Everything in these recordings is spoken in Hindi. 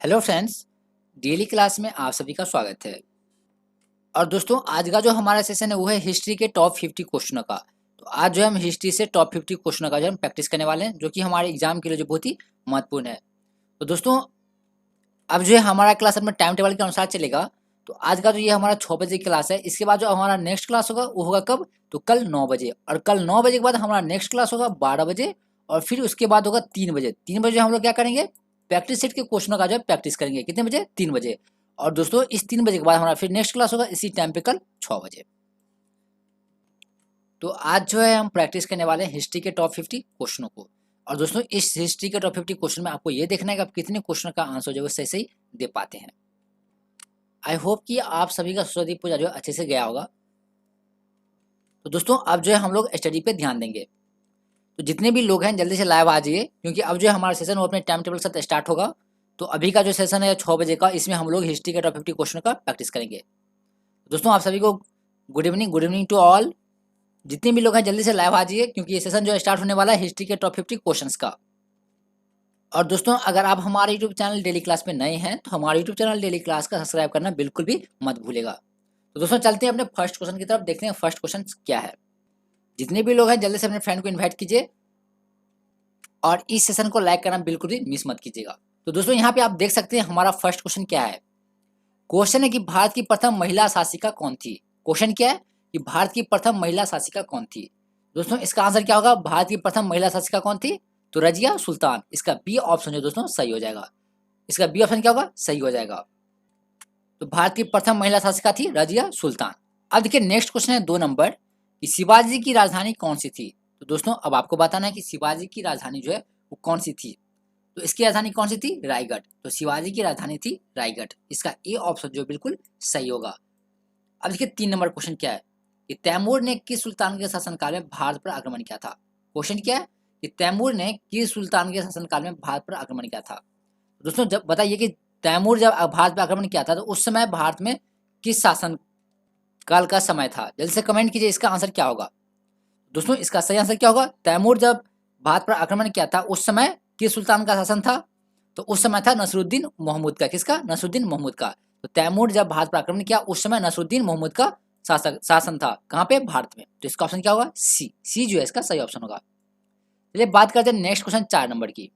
हेलो फ्रेंड्स, डेली क्लास में आप सभी का स्वागत है। और दोस्तों, आज का जो हमारा सेशन है वो है हिस्ट्री के टॉप 50 क्वेश्चनों का। तो आज जो है हम हिस्ट्री से टॉप 50 क्वेश्चनों का जो हम प्रैक्टिस करने वाले हैं, जो कि हमारे एग्जाम के लिए जो बहुत ही महत्वपूर्ण है। तो दोस्तों, अब जो है हमारा क्लास अपने टाइम टेबल के अनुसार चलेगा। तो आज का जो ये हमारा 6 बजे की क्लास है, इसके बाद जो हमारा नेक्स्ट क्लास होगा वो होगा कब? तो कल 9 बजे। और कल 9 बजे के बाद हमारा नेक्स्ट क्लास होगा 12 बजे। और फिर उसके बाद होगा 3 बजे। 3 बजे हम लोग क्या करेंगे? प्रैक्टिस सेट के क्वेश्चनों का जो है प्रैक्टिस करेंगे। कितने बजे? 3 बजे। और दोस्तों, इस 3 बजे के बाद हमारा फिर नेक्स्ट क्लास होगा इसी टाइम पे कल 6 बजे। तो आज जो है हम प्रैक्टिस करने वाले हैं हिस्ट्री के टॉप 50 क्वेश्चनों को। और दोस्तों, इस हिस्ट्री के टॉप 50 क्वेश्चन में आपको ये देखना है कि आप कितने क्वेश्चन का आंसर जो है सही सही दे पाते हैं। आई होप कि आप सभी का सरस्वती पूजा जो है अच्छे से गया होगा। तो दोस्तों, अब जो है हम लोग स्टडी पे ध्यान देंगे। तो जितने भी लोग हैं जल्दी से लाइव आ जाइए, क्योंकि अब जो है हमारा सेशन वो अपने टाइम टेबल के साथ स्टार्ट होगा। तो अभी का जो सेशन है 6 बजे का, इसमें हम लोग हिस्ट्री के टॉप 50 क्वेश्चन का प्रैक्टिस करेंगे। दोस्तों, आप सभी को गुड इवनिंग टू ऑल। जितने भी लोग हैं जल्दी से लाइव आ जाइए, क्योंकि ये सेशन जो स्टार्ट होने वाला है हिस्ट्री के टॉप 50 क्वेश्चन का। और दोस्तों, अगर आप हमारे यूट्यूब चैनल डेली क्लास में नए हैं तो हमारे यूट्यूब चैनल डेली क्लास का सब्सक्राइब करना बिल्कुल भी मत भूलेगा। तो दोस्तों, चलते हैं अपने फर्स्ट क्वेश्चन की तरफ, देखते हैं फर्स्ट क्वेश्चन क्या है। जितने भी लोग हैं जल्दी से अपने फ्रेंड को इन्वाइट कीजिए और इस सेशन को लाइक करना बिल्कुल भी मिस मत कीजिएगा। तो दोस्तों, यहाँ पे आप देख सकते हैं हमारा फर्स्ट क्वेश्चन क्या है। क्वेश्चन है कि भारत की प्रथम महिला शासिका कौन थी। क्वेश्चन क्या है कि भारत की प्रथम महिला शासिका कौन थी। दोस्तों, इसका आंसर क्या होगा? भारत की प्रथम महिला शासिका कौन थी? तो रजिया सुल्तान। इसका बी ऑप्शन जो दोस्तों सही हो जाएगा। इसका बी ऑप्शन क्या होगा? सही हो जाएगा। तो भारत की प्रथम महिला शासिका थी रजिया सुल्तान। अब देखिए, नेक्स्ट क्वेश्चन है 2 नंबर कि शिवाजी की राजधानी कौन सी थी। तो दोस्तों, अब आपको बताना है कि शिवाजी की राजधानी जो है वो कौन सी थी। तो इसकी राजधानी कौन सी थी? रायगढ़। तो शिवाजी की राजधानी थी रायगढ़। इसका ए ऑप्शन जो बिल्कुल सही होगा। अब देखिए, 3 नंबर क्वेश्चन क्या है कि तैमूर ने किस सुल्तान के शासनकाल में भारत पर आक्रमण किया था। क्वेश्चन क्या है कि तैमूर ने किस सुल्तान के शासनकाल में भारत पर आक्रमण किया था। दोस्तों, जब बताइए कि तैमूर जब भारत पर आक्रमण किया था तो उस समय भारत में किस शासन काल का समय था। जल्दी से कमेंट कीजिए, इसका आंसर क्या होगा। दोस्तों, इसका सही आंसर क्या होगा? तैमूर जब भारत पर आक्रमण किया था उस समय किस सुल्तान का शासन था? तो उस समय था नसरुद्दीन महमूद का। किसका? नसरुद्दीन महमूद का। तो तैमूर जब भारत पर आक्रमण किया उस समय नसरुद्दीन महमूद का शासन था। कहाँ पे? भारत में। तो इसका ऑप्शन क्या होगा? सी। सी जो है इसका सही ऑप्शन होगा। चलिए बात करते हैं नेक्स्ट क्वेश्चन 4 नंबर की।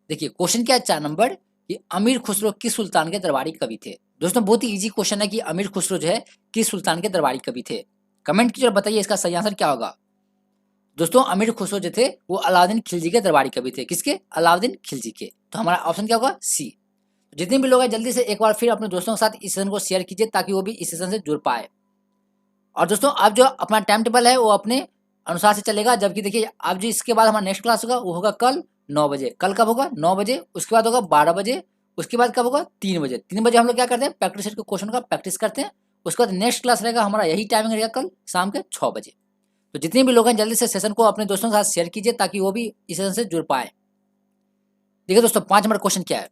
देखिए, क्वेश्चन क्या है 4 नंबर कि अमीर खुसरो किस सुल्तान के दरबारी कवि थे। दोस्तों, बहुत ही इजी क्वेश्चन है कि अमीर खुसरो जो है किस सुल्तान के दरबारी कवि थे। कमेंट कीजिए और बताइए इसका सही आंसर क्या होगा। दोस्तों, अमीर खुसरो जो थे वो अलाउद्दीन खिलजी के दरबारी कवि थे। किसके? अलाउद्दीन खिलजी के। तो हमारा ऑप्शन क्या होगा? सी। जितने भी लोग हैं जल्दी से एक बार फिर अपने दोस्तों के साथ इस सेशन को शेयर कीजिए ताकि वो भी इस सेशन से जुड़ पाए। और दोस्तों, अब जो अपना टाइम टेबल है वो अपने अनुसार से चलेगा। जबकि देखिए, अब जो इसके बाद हमारा नेक्स्ट क्लास होगा वो होगा कल 9 बजे। कल कब होगा? 9 बजे। उसके बाद होगा 12 बजे। उसके बाद कब होगा? 3 बजे। 3 बजे हम लोग क्या करते हैं? प्रैक्टिस सेट के क्वेश्चन का प्रैक्टिस करते हैं। उसके बाद नेक्स्ट क्लास रहेगा हमारा, यही टाइमिंग रहेगा कल शाम के 6 बजे। तो जितने भी लोग हैं जल्दी से सेशन को अपने दोस्तों के साथ शेयर कीजिए ताकि वो भी इस सेशन से जुड़ पाए। देखिए दोस्तों, 5 नंबर क्वेश्चन क्या है।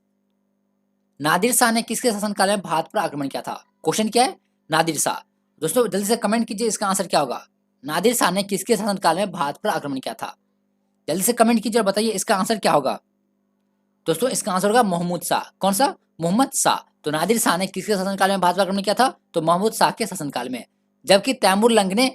नादिर शाह ने किसके शासनकाल में भारत पर आक्रमण किया था। क्वेश्चन क्या है? नादिर शाह। दोस्तों, जल्दी से कमेंट कीजिए, इसका आंसर क्या होगा। नादिर शाह ने किसके शासनकाल में भारत पर आक्रमण किया था। जल्दी से कमेंट कीजिए और बताइए इसका आंसर क्या होगा। दोस्तों, इसका आंसर होगा मोहम्मद शाह। कौन सा? मोहम्मद शाह। तो नादिर शाह ने किसके शासनकाल में भारत पर आक्रमण किया था? तो महमूद शाह के शासनकाल में। जबकि तैमूर लंग ने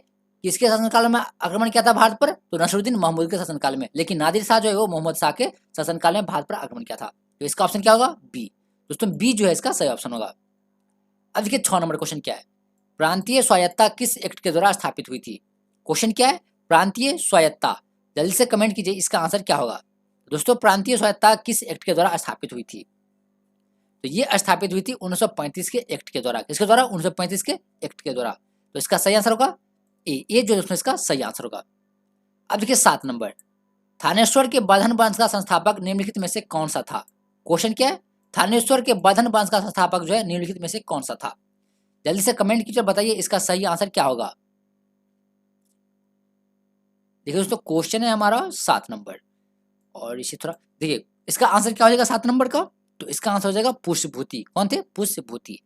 किसके शासनकाल में आक्रमण किया था भारत पर? तो नसरुद्दीन महमूद के शासनकाल में। लेकिन नादिर शाह जो है वो मोहम्मद शाह के शासनकाल में भारत पर आक्रमण किया था। तो इसका ऑप्शन क्या होगा? बी। दोस्तों, बी जो है इसका सही ऑप्शन होगा। अब देखिए 6 नंबर क्वेश्चन क्या है। प्रांतीय स्वायत्ता किस एक्ट के द्वारा स्थापित हुई थी। क्वेश्चन क्या है? प्रांतीय स्वायत्ता। जल्दी से कमेंट कीजिए, इसका आंसर क्या होगा। दोस्तों, प्रांतीय स्वायत्ता किस एक्ट के द्वारा स्थापित हुई थी। तो ये स्थापित हुई थी 1935 के एक्ट के द्वारा। किसके द्वारा? 1935 के एक्ट के द्वारा। तो इसका सही आंसर होगा ए। ये जो दोस्तों इसका सही आंसर होगा। अब देखिए 7 नंबर, थानेश्वर के बर्धन वंश का संस्थापक निम्नलिखित में से कौन सा था। क्वेश्चन क्या है? थानेश्वर के बर्धन वंश का संस्थापक जो है निम्नलिखित में से कौन सा था। जल्दी से कमेंट कीजिए, बताइए इसका सही आंसर क्या होगा। देखिए दोस्तों, क्वेश्चन है हमारा 7 नंबर और इसी तरह देखिए इसका आंसर क्या हो जाएगा 7 नंबर का। तो इसका आंसर हो जाएगा पुष्यभूति। कौन थे? पुष्यभूति।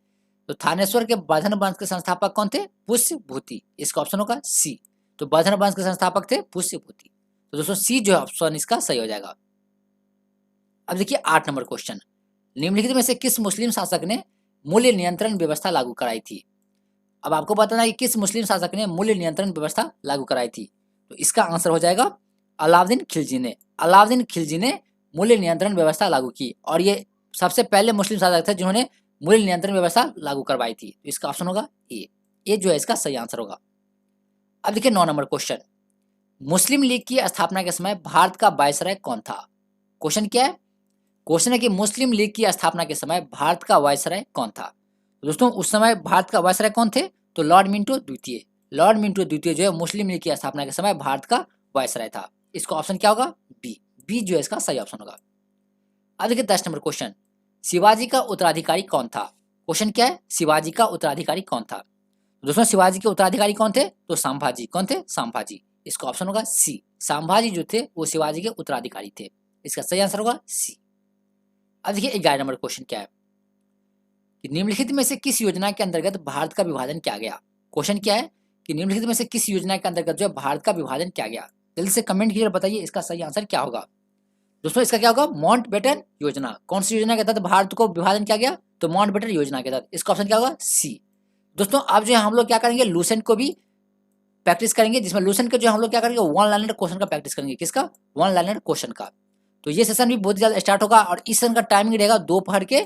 तो थानेश्वर के बर्धन वंश के संस्थापक कौन थे? पुष्यभूति। इसका ऑप्शन होगा सी। तो बर्धन वंश के संस्थापक थे पुष्यभूति। तो दोस्तों, सी जो है ऑप्शन इसका सही हो जाएगा। अब देखिए 8 नंबर क्वेश्चन, निम्नलिखित में से किस मुस्लिम शासक ने मूल्य नियंत्रण व्यवस्था लागू कराई थी? अब आपको बताना है कि किस मुस्लिम शासक ने मूल्य नियंत्रण व्यवस्था लागू कराई थी। तो इसका आंसर हो जाएगा अलाउद्दीन खिलजी ने। अलाउद्दीन खिलजी ने मूल्य नियंत्रण व्यवस्था लागू की और ये सबसे पहले मुस्लिम शासक थे जिन्होंने मूल्य नियंत्रण व्यवस्था लागू करवाई थी। तो इसका ऑप्शन होगा ए। ये जो है इसका सही आंसर होगा। अब देखिए 9 नंबर क्वेश्चन, मुस्लिम लीग की स्थापना के समय भारत का वायसराय कौन था? क्वेश्चन क्या है? क्वेश्चन है कि मुस्लिम लीग की स्थापना के समय भारत का वायसराय कौन था? तो दोस्तों उस समय भारत का वायसराय कौन थे? तो लॉर्ड मिंटो द्वितीय। लॉर्ड मिंटो द्वितीय जो है मुस्लिम लीग की स्थापना के समय भारत का वायसराय था। इसका ऑप्शन क्या होगा? बी। बी जो है इसका सही ऑप्शन होगा। अब देखिए 10 नंबर क्वेश्चन, शिवाजी का उत्तराधिकारी कौन था? क्वेश्चन क्या है? शिवाजी का उत्तराधिकारी कौन था? दोस्तों शिवाजी के उत्तराधिकारी कौन थे? तो संभाजी। कौन थे? संभाजी। इसका ऑप्शन होगा सी। संभाजी जो थे वो शिवाजी के उत्तराधिकारी थे। इसका सही आंसर होगा सी। अब देखिए 11 नंबर क्वेश्चन क्या है कि निम्नलिखित में से किस योजना के अंतर्गत भारत का विभाजन किया गया? क्वेश्चन क्या है कि निम्नलिखित में से किस योजना के अंतर्गत जो है भारत का विभाजन किया गया? जल्दी से कमेंट कीजिए, बताइए इसका सही आंसर क्या होगा। दोस्तों इसका क्या होगा? माउंटबेटन योजना। कौन सी योजना के तहत भारत को विभाजन किया गया? तो माउंटबेटन योजना के तहत। इसका ऑप्शन क्या होगा? सी। दोस्तों अब जो है हम लोग क्या करेंगे, लूसेंट को भी प्रैक्टिस करेंगे, जिसमें लूसेंट के जो हम लोग क्या करेंगे, वन लाइनर क्वेश्चन का प्रैक्टिस करेंगे। किसका? वन लाइनर क्वेश्चन का। तो ये सेशन भी बहुत ज्यादा स्टार्ट होगा और इस सेशन का टाइमिंग रहेगा दोपहर के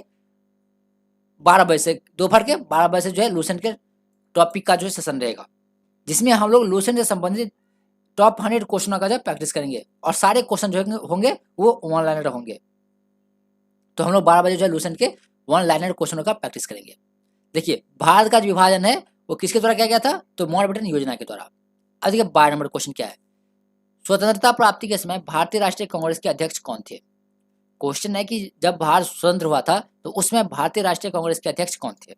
12 बजे से। दोपहर के 12 बजे से जो है लूसेंट के टॉपिक का जो है सेशन रहेगा, जिसमें हम लोग लूसेंट से संबंधित टॉप 100 क्वेश्चनों का जो है प्रैक्टिस करेंगे और सारे क्वेश्चन जो होंगे वो वन लाइनर होंगे। तो हम लोग 12 बजे जो है लूसेंट के वन लाइनर क्वेश्चनों का प्रैक्टिस करेंगे। देखिए भारत का जो विभाजन है वो किसके द्वारा किया गया था? तो माउंटबेटन योजना के द्वारा। अब देखिए 12 नंबर क्वेश्चन क्या है, स्वतंत्रता प्राप्ति के समय भारतीय राष्ट्रीय कांग्रेस के अध्यक्ष कौन थे? क्वेश्चन है कि जब भारत स्वतंत्र हुआ था तो उसमें भारतीय राष्ट्रीय कांग्रेस के अध्यक्ष कौन थे?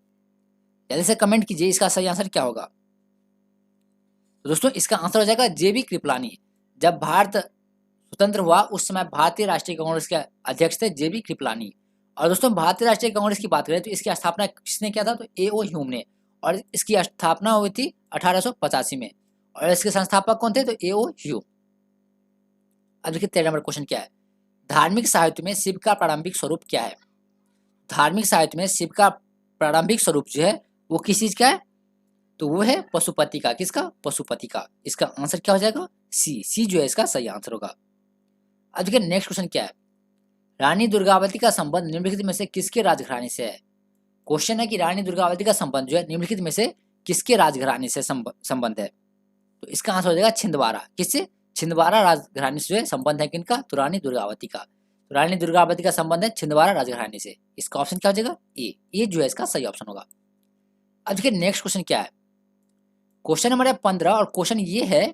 जल्दी से कमेंट कीजिए इसका सही आंसर क्या होगा। तो दोस्तों इसका आंसर हो जाएगा जेबी कृपलानी। जब भारत स्वतंत्र हुआ उस समय भारतीय राष्ट्रीय कांग्रेस के अध्यक्ष थे जेबी कृपलानी। और दोस्तों भारतीय राष्ट्रीय कांग्रेस की बात करें तो इसकी स्थापना किसने किया था? तो ए.ओ. ह्यूम ने। और इसकी स्थापना हुई थी 1885 में और इसके संस्थापक कौन थे? तो ए.ओ. ह्यूम। अब देखिए 13 नंबर क्वेश्चन क्या है, धार्मिक साहित्य में शिव का प्रारंभिक स्वरूप क्या है? धार्मिक साहित्य में शिव का प्रारंभिक स्वरूप जो है वो किस चीज का है? तो वो है पशुपति का। किसका? पशुपति का। इसका आंसर क्या हो जाएगा? सी। सी जो है इसका सही आंसर होगा। अब देखिए नेक्स्ट क्वेश्चन क्या है, रानी दुर्गावती का संबंध निम्नलिखित में से किसके राजघराने से है? क्वेश्चन है कि रानी दुर्गावती का संबंध जो है निम्नलिखित में से किसके राजघराने से संबंध है? तो इसका आंसर हो जाएगा छिंदवाड़ा। किससे? छिंदवाड़ा राजघराने से जो है संबंध है किनका? तो रानी दुर्गावती का। तो रानी दुर्गावती का संबंध है छिंदवाड़ा राजघराने से। इसका ऑप्शन क्या हो जाएगा? ए। ये जो है इसका सही ऑप्शन होगा। अब देखिए नेक्स्ट क्वेश्चन क्या है, क्वेश्चन नंबर 15 और क्वेश्चन ये है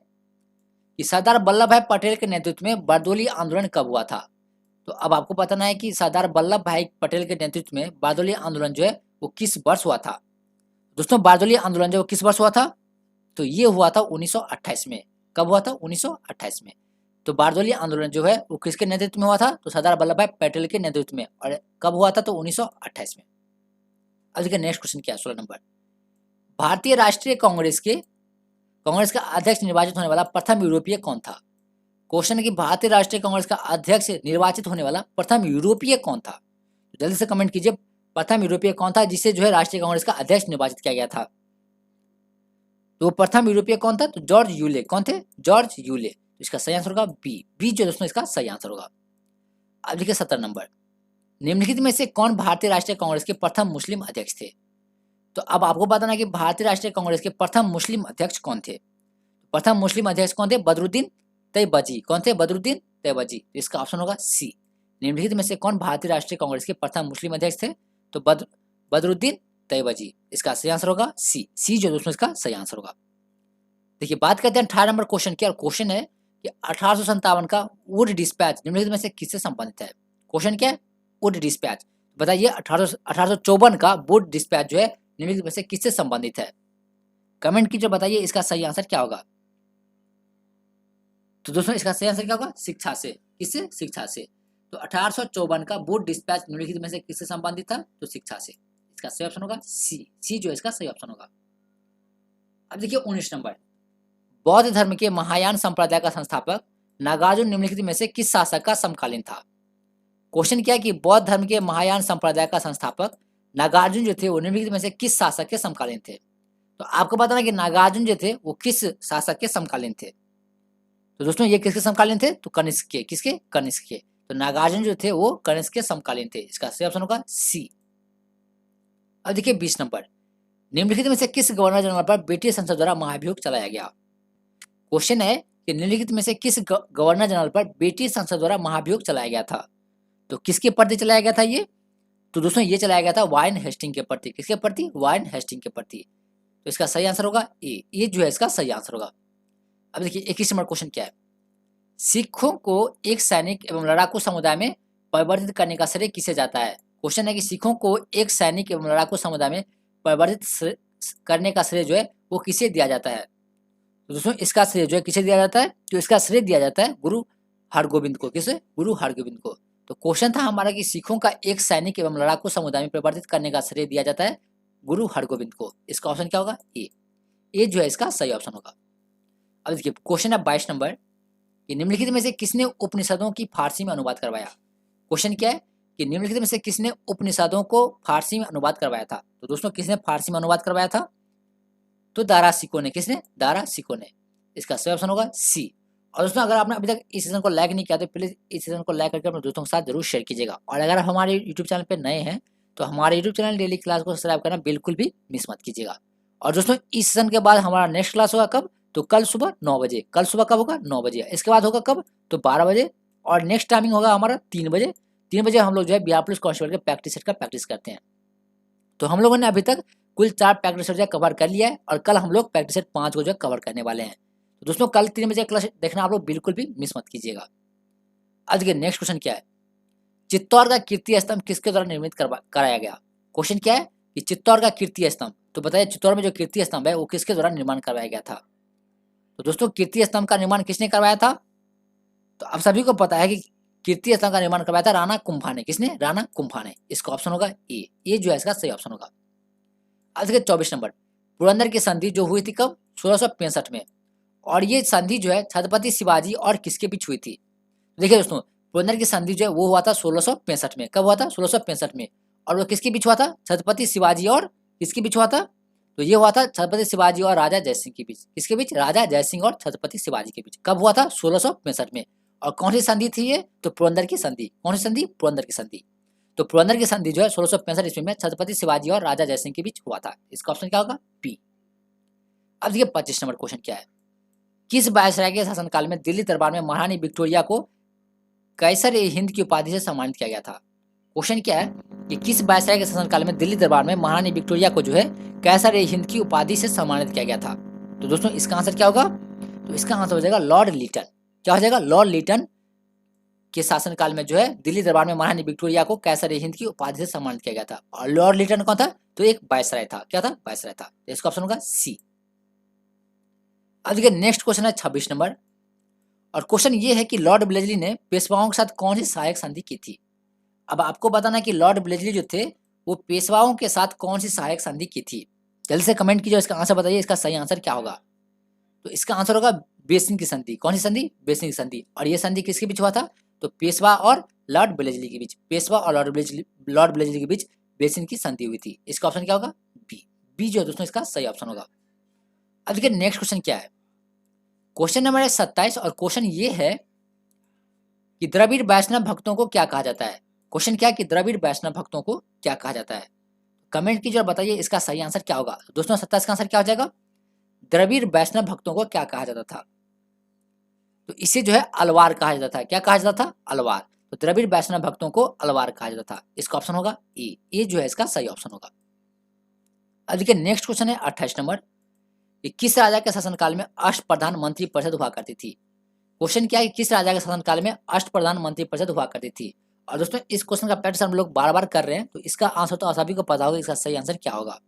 कि सरदार वल्लभ भाई पटेल के नेतृत्व में बारदोली आंदोलन कब हुआ था? तो अब आपको बताना है कि सरदार वल्लभ भाई पटेल के नेतृत्व में बारदोली आंदोलन जो है वो किस वर्ष हुआ था? दोस्तों बारदोली आंदोलन जो किस वर्ष हुआ था? तो ये हुआ था 1928 में। कब हुआ था? 1928 में। तो बारदोली आंदोलन जो है वो किसके नेतृत्व में हुआ था? तो सरदार वल्लभ भाई पटेल के नेतृत्व में। और कब हुआ था? तो 1928 में। अब देखिए नेक्स्ट क्वेश्चन क्या है 16 नंबर, भारतीय राष्ट्रीय कांग्रेस का अध्यक्ष निर्वाचित होने वाला प्रथम यूरोपीय कौन था? क्वेश्चन है कि भारतीय राष्ट्रीय कांग्रेस का अध्यक्ष निर्वाचित होने वाला प्रथम यूरोपीय कौन था? जल्दी से कमेंट कीजिए प्रथम यूरोपीय कौन था जिसे जो है राष्ट्रीय कांग्रेस का अध्यक्ष निर्वाचित किया गया था? तो प्रथम यूरोपीय कौन था? तो जॉर्ज यूले। कौन थे? George Yule. तो इसका सही आंसर होगा बी। बी जो दोस्तों इसका सही आंसर होगा। अब देखिए 17 नंबर, निम्नलिखित में से कौन भारतीय राष्ट्रीय कांग्रेस के प्रथम मुस्लिम अध्यक्ष थे? तो अब आपको बताना है कि भारतीय राष्ट्रीय कांग्रेस के प्रथम मुस्लिम अध्यक्ष कौन थे? प्रथम मुस्लिम अध्यक्ष कौन थे? बदरुद्दीन तैयबजी। कौन थे? बदरुद्दीन तैयबजी। तो इसका ऑप्शन होगा सी। निम्नलिखित में से कौन भारतीय राष्ट्रीय कांग्रेस के प्रथम मुस्लिम अध्यक्ष थे? तो बदरुद्दीन तैयबजी। इसका सही आंसर होगा सी। सी जो दोस्तों इसका सही आंसर होगा। देखिए बात करते हैं 18 नंबर क्वेश्चन की और क्वेश्चन है कि 1857 का वुड डिस्पैच निम्नलिखित में से किससे संबंधित है? क्वेश्चन क्या है? Wood dispatch. बताइए 1854 का वुड डिस्पैच जो है निम्नलिखित में से किससे संबंधित है? कमेंट कीजिए, बताइए इसका सही आंसर क्या होगा। तो दोस्तों इसका सही आंसर क्या होगा? शिक्षा से। किससे? शिक्षा से। तो 1854 का वुड डिस्पैच निम्नलिखित में से किससे संबंधित था? तो शिक्षा से। इसका सही ऑप्शन होगा सी। सी जो इसका सही ऑप्शन होगा। अब देखिए 19 नंबर, बौद्ध धर्म के महायान संप्रदाय का संस्थापक नागार्जुन निम्नलिखित में से किस शासक का समकालीन था? क्वेश्चन क्या है कि बौद्ध धर्म के महायान संप्रदाय का संस्थापक नागार्जुन जो थे वो निम्नलिखित में से किस शासक के समकालीन थे। तो आपको बताना कि नागार्जुन जो थे वो किस शासक के समकालीन थे। तो दोस्तों ये किसके समकालीन थे, तो कनिष्क के। किसके, कनिष्क के। तो नागार्जुन जो थे वो कनिष्क के समकालीन थे। इसका सही ऑप्शन होगा सी। अब देखिए 20 नंबर, निम्नलिखित में से किस गवर्नर जनरल पर ब्रिटिश संसद द्वारा महाभियोग चलाया गया। क्वेश्चन है कि निम्नलिखित में से किस गवर्नर जनरल पर ब्रिटिश संसद द्वारा महाभियोग चलाया गया था। तो किसके प्रति चलाया गया था ये, तो दोस्तों ये चलाया गया था वारेन हेस्टिंग के प्रति। किसके प्रति, वारेन हेस्टिंग के प्रति। तो इसका सही आंसर होगा ए, ये जो है इसका सही आंसर होगा। अब देखिए 21 नंबर क्वेश्चन क्या है, सिखों को एक सैनिक एवं लड़ाकू समुदाय में परिवर्तित करने का श्रेय किसे जाता है। क्वेश्चन है कि सिखों को एक सैनिक एवं लड़ाकू समुदाय में परिवर्तित करने का श्रेय जो है वो किसे दिया जाता है। तो दोस्तों इसका श्रेय जो है किसे दिया जाता है, तो इसका श्रेय दिया जाता है गुरु हरगोविंद को। किसे, गुरु हरगोविंद को। तो क्वेश्चन था हमारा कि सिखों का एक सैनिक एवं लड़ाकू समुदाय में परिवर्तित करने का श्रेय दिया जाता है गुरु हरगोविंद को। इसका ऑप्शन क्या होगा, ए। ए जो है इसका सही ऑप्शन होगा। अब देखिए क्वेश्चन है 22 नंबर, कि निम्नलिखित में से किसने उपनिषदों की फारसी में अनुवाद करवाया। क्वेश्चन क्या है कि निम्नलिखित में से किसने उपनिषदों को फारसी में अनुवाद करवाया था। तो दोस्तों किसने फारसी में अनुवाद करवाया था, तो दारा सिको ने। किसने, दारा सिको ने। इसका सही ऑप्शन होगा सी। और दोस्तों अगर आपने अभी तक इस सेशन को लाइक नहीं किया तो प्लीज इस सेशन को लाइक करके अपने दोस्तों के साथ जरूर शेयर कीजिएगा। और अगर आप हमारे यूट्यूब चैनल पर नए हैं तो हमारे यूट्यूब चैनल डेली क्लास को सब्सक्राइब करना बिल्कुल भी मिस मत कीजिएगा। और दोस्तों इस सेशन के बाद हमारा नेक्स्ट क्लास होगा कब, तो कल सुबह 9 बजे। कल सुबह कब होगा, 9 बजे। इसके बाद होगा कब, तो 12 बजे। और नेक्स्ट टाइमिंग होगा हमारा 3 बजे। 3 बजे हम लोग जो है बिहार पुलिस कांस्टेबल के प्रैक्टिस सेट का प्रैक्टिस करते हैं। तो हम लोगों ने अभी तक कुल 4 प्रैक्टिस सेट जो है कवर कर लिया है और कल हम लोग प्रैक्टिस सेट 5 को जो है कवर करने वाले हैं। तो दोस्तों कल 3 बजे क्लास देखना आप लोग बिल्कुल भी मिस मत कीजिएगा। आज के नेक्स्ट क्वेश्चन क्या है, चित्तौड़ का कीर्ति स्तंभ किसके द्वारा निर्मित कराया गया। क्वेश्चन क्या है कि चित्तौड़ का कीर्ति स्तंभ, तो बताइए चित्तौड़ में जो कीर्ति स्तंभ है वो किसके द्वारा निर्माण करवाया गया था। तो दोस्तों कीर्ति स्तंभ का निर्माण किसने करवाया था, तो आप सभी को पता है कि कीर्ति स्तंभ का निर्माण करवाया था राणा कुंभा ने। किसने, राणा कुंभा ने। इसका ऑप्शन होगा ए। ये जो है इसका सही ऑप्शन होगा। आज के 24 नंबर, पुरंदर की संधि जो हुई थी कब, 1665 में। और ये संधि जो है छत्रपति शिवाजी और किसके बीच हुई थी। देखिए दोस्तों पुरंदर की संधि जो है वो हुआ था 1665 में। कब हुआ था, 1665 में। और वो किसके बीच हुआ था, छत्रपति शिवाजी और किसके बीच हुआ था, तो ये हुआ था छत्रपति शिवाजी और राजा जयसिंह के बीच। किसके बीच, राजा जयसिंह और छत्रपति शिवाजी के बीच। कब हुआ था, 1665 में। और कौन सी संधि थी ये, तो पुरंदर की संधि। कौन सी संधि, पुरंदर की संधि। तो पुरंदर की संधि जो है 1665 ईस्वी में छत्रपति शिवाजी और राजा जयसिंह के बीच हुआ था। इसका ऑप्शन क्या होगा, बी। अब देखिए 25 नंबर क्वेश्चन क्या है, किस वायसराय के शासनकाल में दिल्ली दरबार में महारानी विक्टोरिया को कैसर ए हिंद की उपाधि से सम्मानित किया गया था। क्वेश्चन क्या है कि किस वायसराय के शासनकाल में दिल्ली दरबार में महारानी विक्टोरिया को जो है कैसर ए हिंद की उपाधि से सम्मानित किया गया था। तो दोस्तों इसका आंसर क्या होगा, तो इसका आंसर हो जाएगा लॉर्ड लिटन। क्या हो जाएगा, लॉर्ड लिटन के शासनकाल में जो है दिल्ली दरबार में महारानी विक्टोरिया को कैसर ए हिंद की उपाधि से सम्मानित किया गया था। और लॉर्ड लिटन कौन था, तो एक वायसराय था। क्या था, वायसराय था। तो इसका ऑप्शन होगा सी। अब देखिए नेक्स्ट क्वेश्चन है 26 नंबर, और क्वेश्चन ये है कि लॉर्ड ब्लेजली ने पेशवाओं के साथ कौन सी सहायक संधि की थी। अब आपको बताना कि लॉर्ड ब्लेजली जो थे वो पेशवाओं के साथ कौन सी सहायक संधि की थी। जल्दी से कमेंट कीजिए, इसका आंसर बताइए, इसका सही आंसर क्या होगा। तो इसका आंसर होगा बेसिन की संधि। कौन सी संधि, बेसिन की संधि। और ये संधि किसके बीच हुआ था, तो पेशवा और लॉर्ड ब्लेजली के बीच। पेशवा और लॉर्ड ब्लेजली के बीच बेसिन की संधि हुई थी। इसका ऑप्शन क्या होगा, बी। बी जो है दोस्तों इसका सही ऑप्शन होगा। अब देखिए नेक्स्ट क्वेश्चन क्या है, क्वेश्चन नंबर 27। और क्वेश्चन ये है कि द्रविड़ वैष्णव भक्तों को क्या कहा जाता है। क्वेश्चन क्या है कि द्रविड़ वैष्णव भक्तों को क्या कहा जाता है। कमेंट कीजिए और बताइए इसका सही आंसर क्या होगा। दोस्तों 27 का आंसर क्या हो जाएगा, द्रविड़ वैष्णव भक्तों को क्या कहा जाता था, तो इसे जो है अलवार कहा जाता था। क्या कहा जाता था, अलवार। तो द्रविड़ वैष्णव भक्तों को अलवार कहा जाता था। इसका ऑप्शन होगा ए। ये जो है इसका सही ऑप्शन होगा। अब देखिए नेक्स्ट क्वेश्चन है 28 नंबर, कि किस राजा के शासनकाल में अष्टप्रधान मंत्री परिषद हुआ करती थी। क्वेश्चन क्या है कि किस राजा के शासनकाल में अष्टप्रधान मंत्री परिषद हुआ करती थी। और दोस्तों इस क्वेश्चन का प्रैक्टिस हम लोग बार बार कर रहे हैं, तो इसका आंसर तो आप सभी को पता होगा इसका सही आंसर क्या होगा।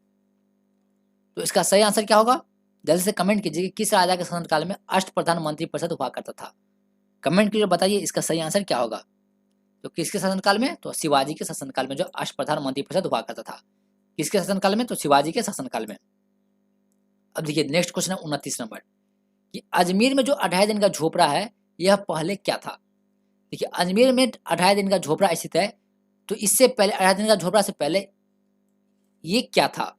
तो इसका सही आंसर क्या होगा, जल्दी से कमेंट कीजिए कि किस राजा के शासनकाल में अष्टप्रधान मंत्री परिषद हुआ करता था। कमेंट कीजिए, बताइए इसका सही आंसर क्या होगा। तो किसके शासनकाल में, तो शिवाजी के शासनकाल में जो अष्टप्रधान मंत्री परिषद हुआ करता था। किसके शासनकाल में, तो शिवाजी के शासनकाल में। अब देखिए नेक्स्ट क्वेश्चन है 29 नंबर, कि अजमेर में जो 28 दिन का झोपड़ा है यह पहले क्या था। देखिए अजमेर में 28 दिन का झोपड़ा स्थित है, तो इससे पहले 28 दिन का झोपड़ा से पहले ये क्या था?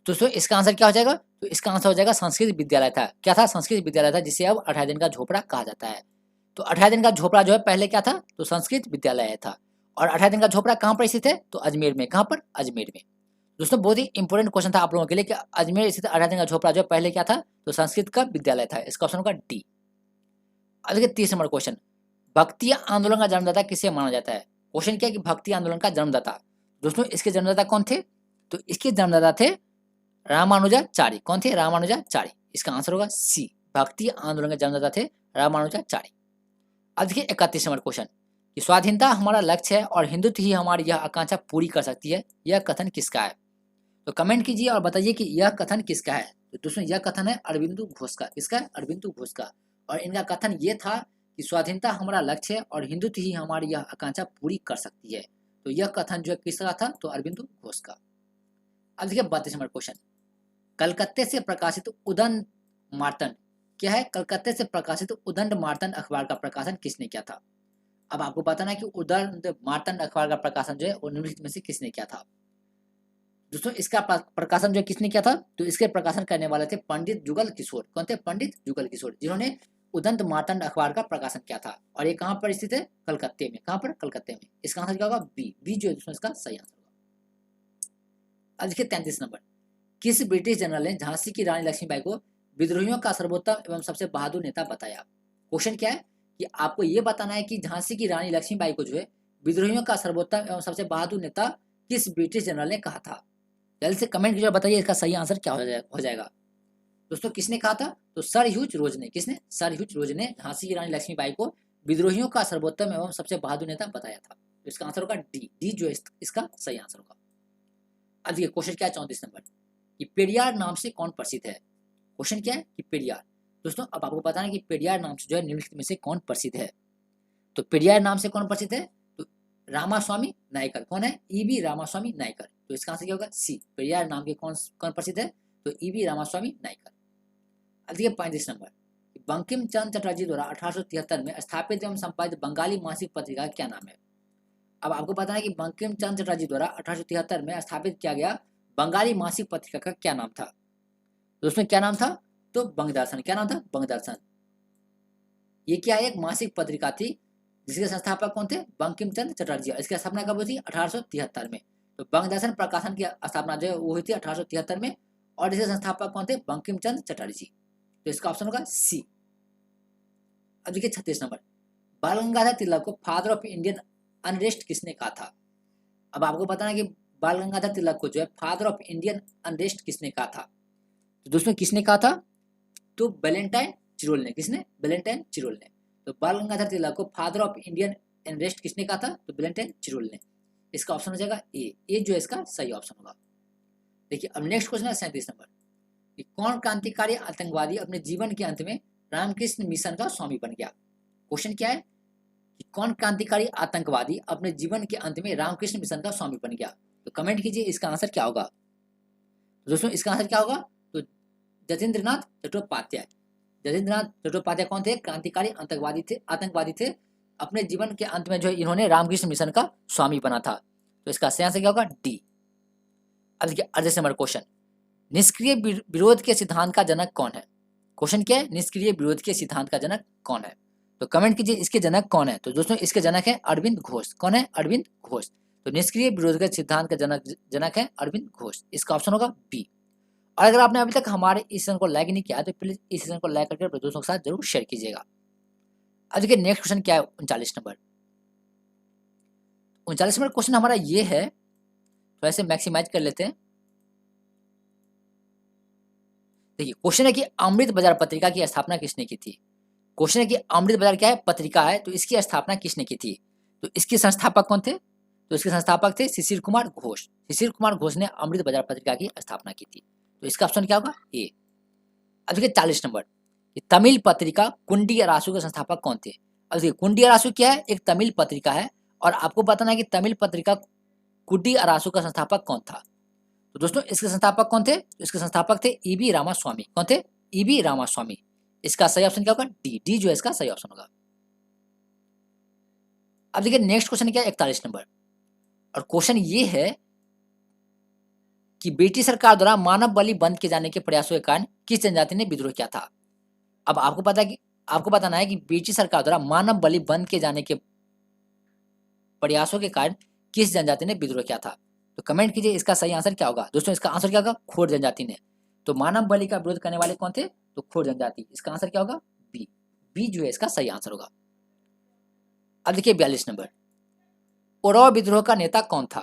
दोस्तों इसका आंसर क्या हो जाएगा? तो इसका आंसर हो जाएगा संस्कृत विद्यालय था। क्या था? संस्कृत विद्यालय था, जिसे अब 28 दिन का झोपड़ा कहा जाता है। तो 28 दिन का झोपड़ा जो है पहले क्या था? तो संस्कृत विद्यालय था। और 28 दिन का झोपड़ा कहाँ पर स्थित है? तो अजमेर में। कहाँ पर? अजमेर में। दोस्तों बहुत ही इंपॉर्टेंट क्वेश्चन था आप लोगों के लिए कि अजमेर स्थित 28 दिन का झोपड़ा जो है पहले क्या था? तो संस्कृत का विद्यालय था। इसका ऑप्शन होगा डी। अब देखिए 30 नंबर क्वेश्चन, भक्ति आंदोलन का जन्मदाता किसे माना जाता है? क्वेश्चन क्या है कि भक्ति आंदोलन का जन्मदाता। दोस्तों इसके जन्मदाता कौन थे? तो इसके जन्मदाता थे रामानुजाचार्य। कौन थे? रामानुजाचार्य। इसका आंसर होगा सी, भक्ति आंदोलन के जन्मदाता थे रामानुजाचार्य। अब देखिए 31 नंबर क्वेश्चन, कि स्वाधीनता हमारा लक्ष्य है और हिंदुत्व ही हमारी यह आकांक्षा पूरी कर सकती है, यह कथन किसका है? तो कमेंट कीजिए और बताइए कि यह कथन किसका है। तो दोस्तों यह कथन है अरविंदो घोष का। किसका है? अरविंदो घोष का। और इनका कथन ये था कि स्वाधीनता हमारा लक्ष्य है और हिंदुत्व ही हमारी यह आकांक्षा पूरी कर सकती है। तो यह कथन जो है किसका था? तो अरविंदो घोष का। अब देखिए 32 नंबर क्वेश्चन, कलकत्ते से प्रकाशित उदंड मार्तंड क्या है? कलकत्ते से प्रकाशित उदंड मार्तंड अखबार का प्रकाशन किसने किया था? अब आपको बताना है कि उदंड मार्तंड अखबार का प्रकाशन जो है वो निम्नलिखित में से किसने किया था। दोस्तों इसका प्रकाशन जो किसने किया था? तो इसके प्रकाशन करने वाले थे पंडित जुगल किशोर। कौन थे? पंडित जुगल किशोर, जिन्होंने उदंत मार्तंड अखबार का प्रकाशन किया था। और ये कहाँ पर स्थित है? कलकत्ते में। कहाँ पर? कलकत्ते में। इसका आंसर क्या होगा? बी। बी जो है इसका सही आंसर होगा। अब देखिए 33 नंबर, किस ब्रिटिश जनरल ने झांसी की रानी लक्ष्मीबाई को विद्रोहियों का सर्वोत्तम एवं सबसे बहादुर नेता बताया? क्वेश्चन क्या है कि आपको यह बताना है कि झांसी की रानी लक्ष्मीबाई को जो है विद्रोहियों का सर्वोत्तम एवं सबसे बहादुर नेता किस ब्रिटिश जनरल ने कहा था? जल्दी से कमेंट कीजिए, बताइए इसका सही आंसर क्या हो जाएगा। दोस्तों किसने कहा था? तो सर ह्यूज रोज ने। किसने? सर ह्यूज रोज ने झांसी की रानी लक्ष्मीबाई को विद्रोहियों का सर्वोत्तम एवं सबसे बहादुर नेता बताया था। तो इसका आंसर होगा डी। डी जो इसका सही आंसर होगा। अब देखिए क्वेश्चन क्या है 34 नंबर, कि पेरियार नाम से कौन प्रसिद्ध है? क्वेश्चन क्या है कि पेरियार। दोस्तों अब आपको पता है कि पेरियार नाम से जो है निम्नलिखित में से कौन प्रसिद्ध है? तो पेरियार नाम से कौन प्रसिद्ध है? तो रामास्वामी नायकर। कौन है? ईवी रामास्वामी नायकर। तो इसका आंसर क्या होगा? सी, पेरियार नाम के कौन कौन प्रसिद्ध है? तो ईवी रामास्वामी नायकर। अब देखिए 35 नंबर, बंकिम चंद्र चटर्जी द्वारा 1873 में स्थापित एवं संपादित बंगाली मासिक पत्रिका का क्या नाम है? अब आपको पता है कि बंकिम चंद्र चटर्जी द्वारा 1873 में स्थापित किया गया बंगाली मासिक पत्रिका का क्या नाम था? दोस्तों क्या नाम था? तो बंगदर्शन। क्या नाम था? बंगदर्शन। ये क्या है? एक मासिक पत्रिका थी जिसके संस्थापक कौन थे? बंकिम चंद्र चटर्जी। इसकी स्थापना कब हुई थी? 1873 में। तो बंगदर्शन प्रकाशन की स्थापना जो है वो हुई थी 1873 में। और इसके संस्थापक कौन थे? बंकिम चंद्र चटर्जी। तो इसका ऑप्शन होगा सी। अब देखिए 36 नंबर, बाल गंगाधर तिलक को फादर ऑफ इंडियन अनरेस्ट किसने कहा था? अब आपको बताना कि बाल गंगाधर तिलक को जो है फादर ऑफ इंडियन अनरेस्ट किसने कहा था? तो दोस्तों किसने कहा था? तो वैलेंटाइन चिरोल ने। किसने? वैलेंटाइन चिरोल ने। तो बाल गंगाधर तिलक को फादर ऑफ इंडियन अनरेस्ट किसने कहा था? तो वैलेंटाइन चिरोल ने। इसका ऑप्शन हो जाएगा ए। ए जो है इसका सही ऑप्शन होगा। देखिए अब नेक्स्ट क्वेश्चन है 37 नंबर, कि कौन क्रांतिकारी आतंकवादी अपने जीवन के अंत में रामकृष्ण मिशन का स्वामी बन गया? क्वेश्चन क्या है कि कौन क्रांतिकारी आतंकवादी अपने जीवन के अंत में रामकृष्ण मिशन का स्वामी बन गया? तो कमेंट कीजिए इसका आंसर क्या होगा। तो दोस्तों इसका आंसर क्या होगा? तो जतींद्रनाथ चट्टोपाध्याय। जतींद्रनाथ चट्टोपाध्याय कौन थे? क्रांतिकारी आतंकवादी थे। अपने जीवन के अंत में जो इन्होंने रामकृष्ण मिशन का स्वामी बना था। तो इसका सही आंसर क्या होगा? डी। अब देखिए 38 नंबर क्वेश्चन, निष्क्रिय विरोध के सिद्धांत का जनक कौन है? क्वेश्चन क्या है? निष्क्रिय विरोध के सिद्धांत का जनक कौन है? तो कमेंट कीजिए इसके जनक कौन है। तो दोस्तों इसके जनक है अरविंद घोष। कौन है? अरविंद घोष। तो निष्क्रिय विरोध के सिद्धांत का जनक है अरविंद घोष। इसका ऑप्शन होगा बी। और अगर आपने अभी तक हमारे इस सेशन को लाइक नहीं किया तो प्लीज इस सेशन को लाइक करके अपने दोस्तों के साथ जरूर शेयर कीजिएगा। अब देखिए नेक्स्ट क्वेश्चन क्या है 39 नंबर। 39 नंबर क्वेश्चन हमारा ये है, थोड़ा सा मैक्सिमाइज कर लेते हैं। देखिए क्वेश्चन है कि अमृत बाजार पत्रिका की स्थापना किसने की थी? क्वेश्चन है कि अमृत बाजार क्या है? पत्रिका है। तो इसकी स्थापना किसने की थी? तो इसके संस्थापक कौन थे? तो इसके संस्थापक थे शिशिर कुमार घोष। शिशिर कुमार घोष ने अमृत बाजार पत्रिका की स्थापना की थी। तो इसका ऑप्शन क्या होगा? ए। अब देखिए 40 नंबर, तमिल पत्रिका कुंडी अरासु के संस्थापक कौन थे? अब देखिए कुंडी अरासु क्या है? एक तमिल पत्रिका है। और आपको बताना है कि तमिल पत्रिका कुंडी अरासु का संस्थापक कौन था? तो दोस्तों इसके संस्थापक कौन थे? तो इसके संस्थापक थे ईबी रामास्वामी। कौन थे? ईबी रामास्वामी। इसका सही ऑप्शन क्या होगा? डी। डी जो है इसका सही ऑप्शन होगा। अब देखिए नेक्स्ट क्वेश्चन क्या है 41 नंबर, और क्वेश्चन ये है कि ब्रिटिश सरकार द्वारा मानव बलि बंद किए जाने के प्रयासों के कारण किस जनजाति ने विद्रोह किया था। अब आपको बताना है कि ब्रिटिश सरकार द्वारा मानव बलि बंद किए जाने के प्रयासों के कारण किस जनजाति ने विद्रोह किया था। तो कमेंट कीजिए इसका सही आंसर क्या होगा। दोस्तों इसका आंसर क्या होगा, खोर जनजाति ने। तो मानव बलि का विरोध करने वाले कौन थे, तो खोर जनजाति। इसका आंसर क्या होगा, बी। बी जो है इसका सही आंसर होगा। अब देखिए 42 नंबर, ओराव विद्रोह का नेता कौन था।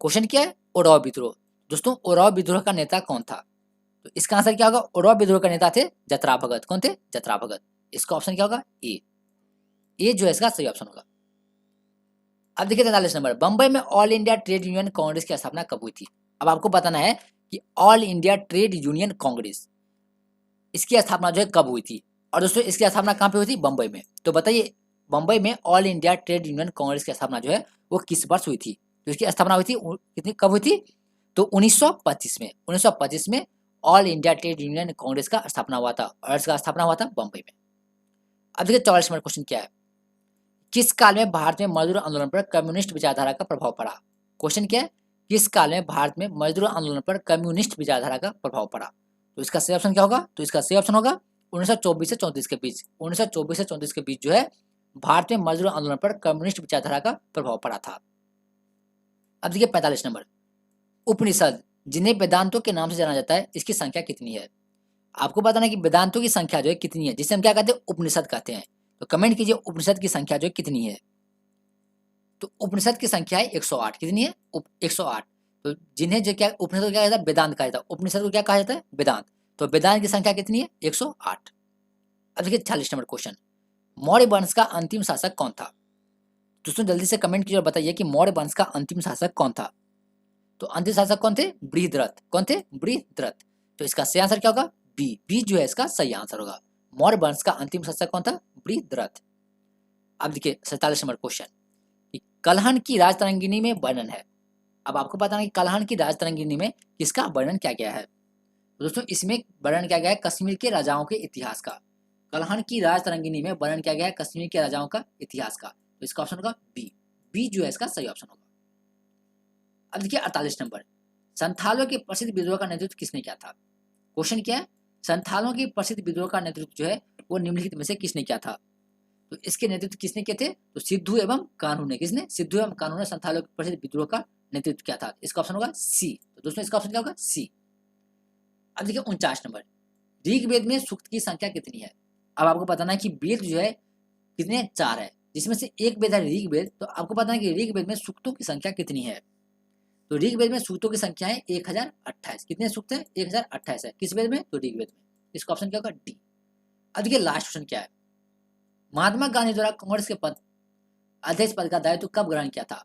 क्वेश्चन क्या है, ओराव विद्रोह। दोस्तों ओराव विद्रोह का नेता कौन था, तो इसका आंसर क्या होगा, ओराव विद्रोह का नेता थे जतरा भगत। कौन थे, जतरा भगत। इसका ऑप्शन क्या होगा, ए। ए जो है इसका सही ऑप्शन होगा। अब देखिए 43 नंबर, बंबई में all India trade union Congress की स्थापना कब हुई थी। अब आपको बताना है कि all India trade union Congress, इसकी स्थापना जो है कब हुई थी। और दोस्तों इसकी स्थापना कहाँ पे हुई थी, बंबई में। तो बताइए बंबई में all India trade union Congress की स्थापना जो है वो किस वर्ष हुई थी। तो इसकी स्थापना हुई थी कितनी, कब हुई थी, तो 1925 में। 1925 में all India trade union Congress का स्थापना हुआ था, और इसका स्थापना हुआ था बंबई में। अब देखिए 44 नंबर क्वेश्चन क्या है, किस काल में भारत में मजदूर आंदोलन पर कम्युनिस्ट विचारधारा का प्रभाव पड़ा। क्वेश्चन क्या है, किस काल में भारत में मजदूर आंदोलन पर कम्युनिस्ट विचारधारा का प्रभाव पड़ा। तो इसका सही ऑप्शन क्या होगा, तो इसका सही ऑप्शन होगा 1924 से 34 के बीच। 1924 से 34 के बीच जो है भारत में मजदूर आंदोलन पर कम्युनिस्ट विचारधारा का प्रभाव पड़ा था। अब देखिए 45 नंबर, उपनिषद जिन्हें वेदांतों के नाम से जाना जाता है, इसकी संख्या कितनी है। आपको बताना है कि वेदांतों की संख्या जो है कितनी है, जिसे हम क्या कहते हैं, उपनिषद कहते हैं। तो कमेंट कीजिए उपनिषद की संख्या जो है कितनी है। तो उपनिषद की संख्या है 108। कितनी है, 108। तो जिन्हें जो क्या उपनिषद को क्या कहता है, वेदांत कहा जाता है। उपनिषद को क्या कहा जाता है, वेदांत। तो वेदांत की संख्या कितनी है, 108। अब देखिए 46 नंबर क्वेश्चन, मौर्य वंश का अंतिम शासक कौन था। दोस्तों जल्दी से कमेंट कीजिए और बताइए कि मौर्य वंश का अंतिम शासक कौन था। तो अंतिम शासक कौन थे, बृहद्रथ। कौन थे, बृहद्रथ। तो इसका सही आंसर क्या होगा, बी। बी जो है इसका सही आंसर होगा। मौर्य वंश का अंतिम शासक कौन था, बृहद्रथ। अब देखिए 47 नंबर क्वेश्चन, कलहन की राजतरंगिणी में वर्णन है। अब आपको पता है कि कलहन की राजतरंगिणी में किसका वर्णन किया गया है। तो दोस्तों इसमें वर्णन किया गया है कश्मीर के राजाओं के इतिहास का। कलहन की राजतरंगिणी में वर्णन किया गया है कश्मीर के राजाओं का इतिहास का। तो इसका ऑप्शन होगा बी। बी जो है इसका सही ऑप्शन होगा। अब देखिए 48 नंबर, संथालों के प्रसिद्ध विद्रोह का नेतृत्व किसने किया था। क्वेश्चन क्या है, संथालों की प्रसिद्ध विद्रोह का नेतृत्व जो है वो निम्नलिखित में से किसने किया था। तो इसके नेतृत्व किसने किए थे, तो सिद्धू एवं कान्हू ने। किसने, सिद्धू एवं कान्हू ने संथालों के प्रसिद्ध विद्रोह का नेतृत्व किया था। इसका ऑप्शन होगा सी। तो दोस्तों इसका ऑप्शन क्या होगा, सी। अब देखिए 49 नंबर, ऋग्वेद में सूक्त की संख्या कितनी है। अब आपको बताना है कि वेद जो है कितने, 4 है, जिसमें से एक वेद है ऋग्वेद। तो आपको पता है कि ऋग्वेद में सूक्तों की संख्या कितनी है। तो ऋग्वेद में सूक्तों की संख्या है 1028। कितने सूक्त है, 1028 है। किस वेद में, तो ऋग्वेद में। इसका ऑप्शन क्या होगा, डी। अब देखिए लास्ट क्वेश्चन क्या है, महात्मा गांधी द्वारा कांग्रेस के पद अध्यक्ष पद का दायित्व कब ग्रहण किया था।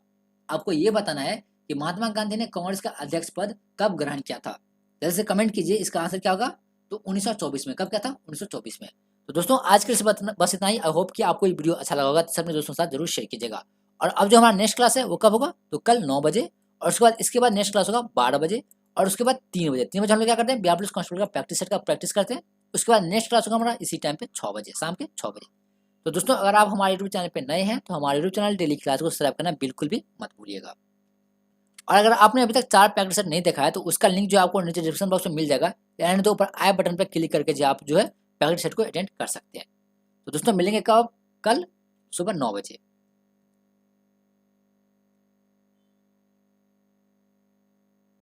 आपको यह बताना है कि महात्मा गांधी ने कांग्रेस का अध्यक्ष पद कब ग्रहण किया था। जल्दी से कमेंट कीजिए इसका आंसर क्या होगा। तो 1924 में। कब क्या था, 1924 में। तो दोस्तों आज के लिए बस इतना ही। आई होप कि आपको ये वीडियो अच्छा लगा होगा, तो अपने दोस्तों के साथ जरूर शेयर कीजिएगा। और अब जो हमारा नेक्स्ट क्लास है वो कब होगा, तो कल 9 बजे। और इसके बाद नेक्स्ट क्लास होगा 12 बजे। और उसके बाद 3 बजे। 3 बजे हम लोग क्या करते हैं, बिहार पुलिस कांस्टेबल का प्रैक्टिस सेट का प्रैक्टिस करते हैं। उसके बाद नेक्स्ट क्लास होगा हमारा इसी टाइम पे 6 बजे, शाम के 6 बजे। तो दोस्तों अगर आप हमारे यूट्यूब चैनल पे नए हैं तो हमारे यूट्यूब चैनल डेली क्लास को सब्सक्राइब करना बिल्कुल भी मत भूलिएगा। और अगर आपने अभी तक 4 प्रैक्टिस सेट नहीं देखा है तो उसका लिंक जो आपको नीचे डिस्क्रिप्शन बॉक्स में मिल जाएगा, यानी तो ऊपर आई बटन पर क्लिक करके जो आप जो है प्रैक्टिस सेट को अटेंड कर सकते हैं। तो दोस्तों मिलेंगे कब, कल सुबह 9 बजे।